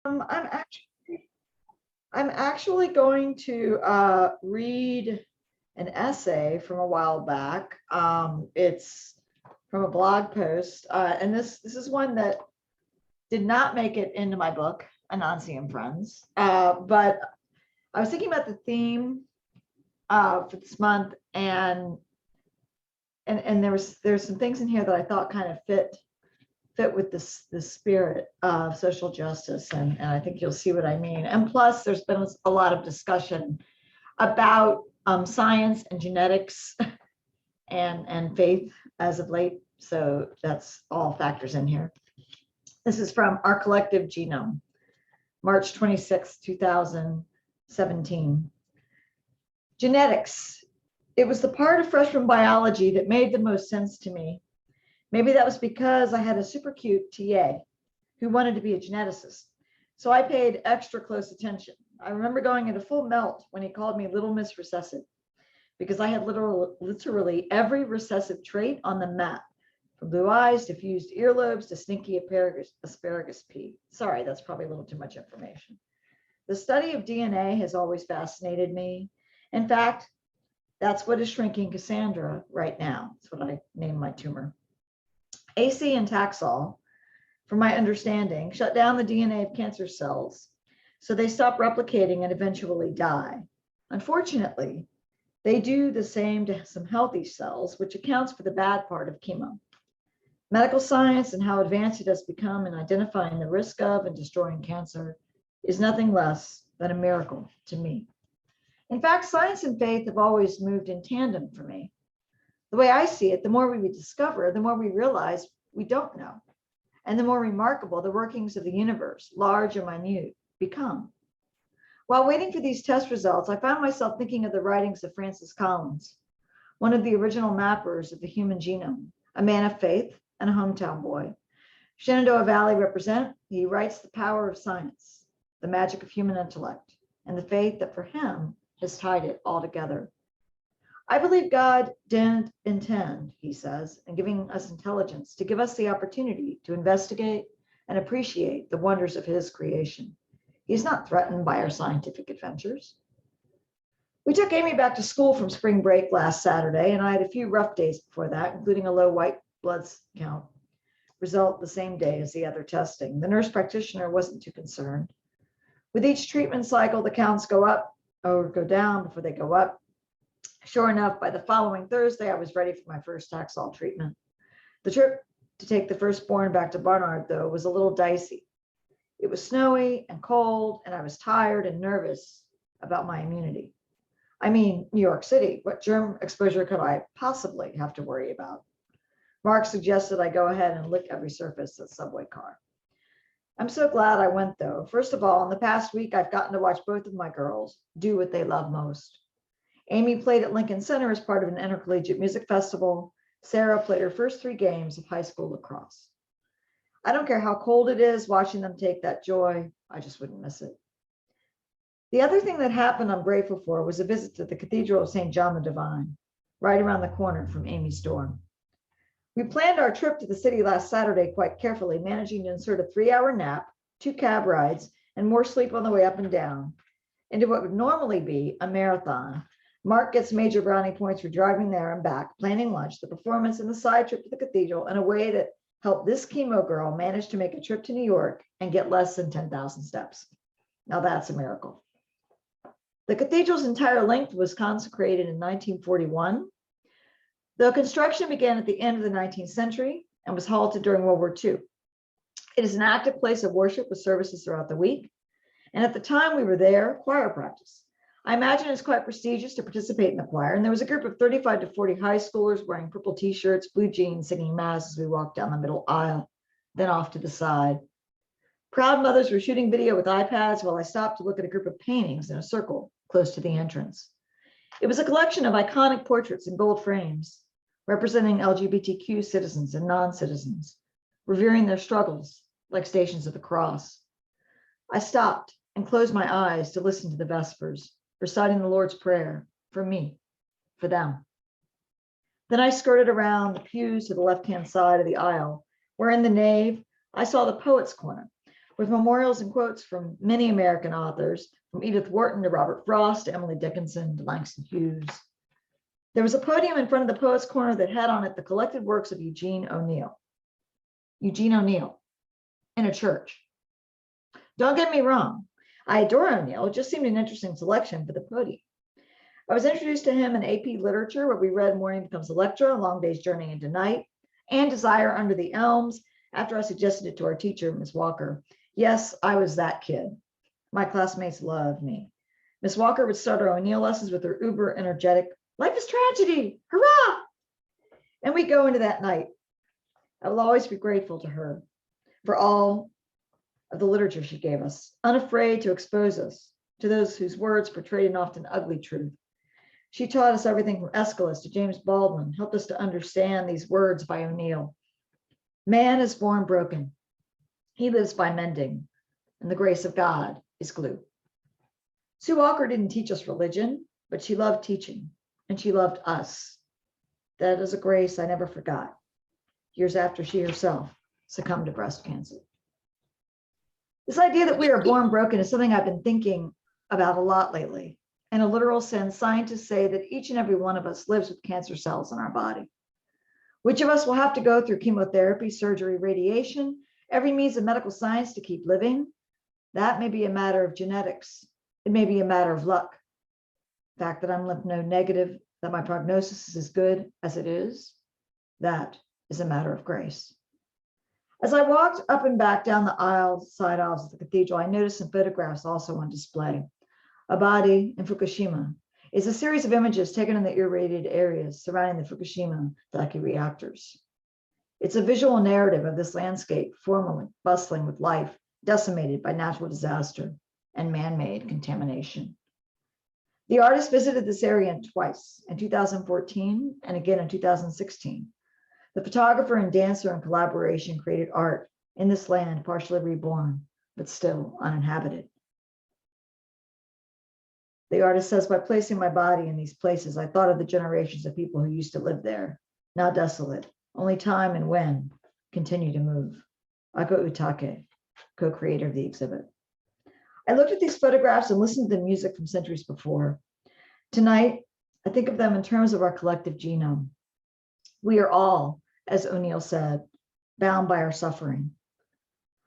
I'm actually going to read an essay from a while back. It's from a blog post, and this is one that did not make it into my book, Anansi and Friends. But I was thinking about the theme for this month, and there's some things in here that I thought kind of fit with this spirit of social justice, and I think you'll see what I mean. And plus, there's been a lot of discussion about science and genetics and faith as of late, so that's all factors in here. This is from our Collective Genome, March 26, 2017. Genetics. It was the part of freshman biology that made the most sense to me. Maybe that was because I had a super cute TA who wanted to be a geneticist. So I paid extra close attention. I remember going into full melt when he called me Little Miss Recessive, because I had literally every recessive trait on the map, from blue eyes to fused earlobes to stinky asparagus pea. Sorry, that's probably a little too much information. The study of DNA has always fascinated me. In fact, that's what is shrinking Cassandra right now. That's what I named my tumor. AC and Taxol, from my understanding, shut down the DNA of cancer cells, so they stop replicating and eventually die. Unfortunately, they do the same to some healthy cells, which accounts for the bad part of chemo. Medical science and how advanced it has become in identifying the risk of and destroying cancer is nothing less than a miracle to me. In fact, science and faith have always moved in tandem for me. The way I see it, the more we discover, the more we realize we don't know, and the more remarkable the workings of the universe, large and minute, become. While waiting for these test results, I found myself thinking of the writings of Francis Collins, one of the original mappers of the human genome, a man of faith and a hometown boy. Shenandoah Valley represent, he writes the power of science, the magic of human intellect, and the faith that for him has tied it all together. I believe God didn't intend, he says, in giving us intelligence to give us the opportunity to investigate and appreciate the wonders of his creation. He's not threatened by our scientific adventures. We took Amy back to school from spring break last Saturday, and I had a few rough days before that, including a low white blood count result the same day as the other testing. The nurse practitioner wasn't too concerned. With each treatment cycle, the counts go up or go down before they go up. Sure enough, by the following Thursday, I was ready for my first Taxol treatment. The trip to take the firstborn back to Barnard, though, was a little dicey. It was snowy and cold, and I was tired and nervous about my immunity. I mean, New York City, what germ exposure could I possibly have to worry about? Mark suggested I go ahead and lick every surface of the subway car. I'm so glad I went, though. First of all, in the past week, I've gotten to watch both of my girls do what they love most. Amy played at Lincoln Center as part of an intercollegiate music festival. Sarah played her first 3 games of high school lacrosse. I don't care how cold it is, watching them take that joy, I just wouldn't miss it. The other thing that happened I'm grateful for was a visit to the Cathedral of St. John the Divine, right around the corner from Amy's dorm. We planned our trip to the city last Saturday quite carefully, managing to insert a 3-hour nap, 2 cab rides, and more sleep on the way up and down into what would normally be a marathon. Mark gets major brownie points for driving there and back, planning lunch, the performance, and the side trip to the cathedral in a way that helped this chemo girl manage to make a trip to New York and get less than 10,000 steps. Now that's a miracle. The cathedral's entire length was consecrated in 1941. Though construction began at the end of the 19th century and was halted during World War II. It is an active place of worship with services throughout the week. And at the time we were there, choir practice. I imagine it's quite prestigious to participate in the choir, and there was a group of 35 to 40 high schoolers wearing purple t-shirts, blue jeans, singing mass as we walked down the middle aisle, then off to the side. Proud mothers were shooting video with iPads while I stopped to look at a group of paintings in a circle close to the entrance. It was a collection of iconic portraits in gold frames, representing LGBTQ citizens and non-citizens, revering their struggles like Stations of the Cross. I stopped and closed my eyes to listen to the Vespers, reciting the Lord's Prayer for me, for them. Then I skirted around the pews to the left-hand side of the aisle, where in the nave, I saw the Poets' Corner, with memorials and quotes from many American authors, from Edith Wharton to Robert Frost to Emily Dickinson to Langston Hughes. There was a podium in front of the Poets' Corner that had on it the collected works of Eugene O'Neill. Eugene O'Neill in a church. Don't get me wrong, I adore O'Neill. It just seemed an interesting selection for the podium. I was introduced to him in AP Literature, where we read Morning Becomes Electra, A Long Day's Journey into Night, and Desire Under the Elms, after I suggested it to our teacher, Miss Walker. Yes, I was that kid. My classmates loved me. Miss Walker would start our O'Neill lessons with her uber energetic, "Life is tragedy, hurrah!" And we go into that night. I will always be grateful to her for all of the literature she gave us, unafraid to expose us to those whose words portrayed an often ugly truth. She taught us everything from Aeschylus to James Baldwin, helped us to understand these words by O'Neill. Man is born broken. He lives by mending, and the grace of God is glue. Sue Walker didn't teach us religion, but she loved teaching, and she loved us. That is a grace I never forgot, years after she herself succumbed to breast cancer. This idea that we are born broken is something I've been thinking about a lot lately. In a literal sense, scientists say that each and every one of us lives with cancer cells in our body. Which of us will have to go through chemotherapy, surgery, radiation, every means of medical science to keep living? That may be a matter of genetics. It may be a matter of luck. The fact that I'm lymph node negative, that my prognosis is as good as it is, that is a matter of grace. As I walked up and back down the side aisles of the cathedral, I noticed some photographs also on display. A Body in Fukushima is a series of images taken in the irradiated areas surrounding the Fukushima Daiichi reactors. It's a visual narrative of this landscape, formerly bustling with life, decimated by natural disaster and man-made contamination. The artist visited this area twice, in 2014 and again in 2016. The photographer and dancer in collaboration created art in this land partially reborn, but still uninhabited. The artist says, by placing my body in these places, I thought of the generations of people who used to live there, now desolate. Only time and when continue to move. Ako Utake, co-creator of the exhibit. I looked at these photographs and listened to the music from centuries before. Tonight, I think of them in terms of our collective genome. We are all, as O'Neill said, bound by our suffering.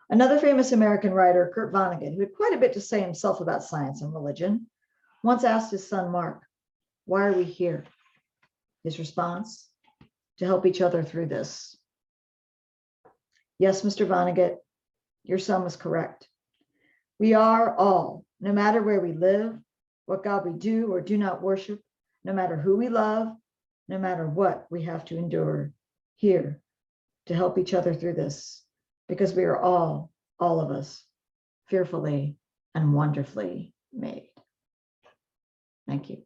Another famous American writer, Kurt Vonnegut, who had quite a bit to say himself about science and religion, once asked his son, Mark, why are we here? His response, to help each other through this. Yes, Mr. Vonnegut, your son was correct. We are all, no matter where we live, what God we do or do not worship, no matter who we love, no matter what we have to endure, here to help each other through this, because we are all of us, fearfully and wonderfully made. Thank you.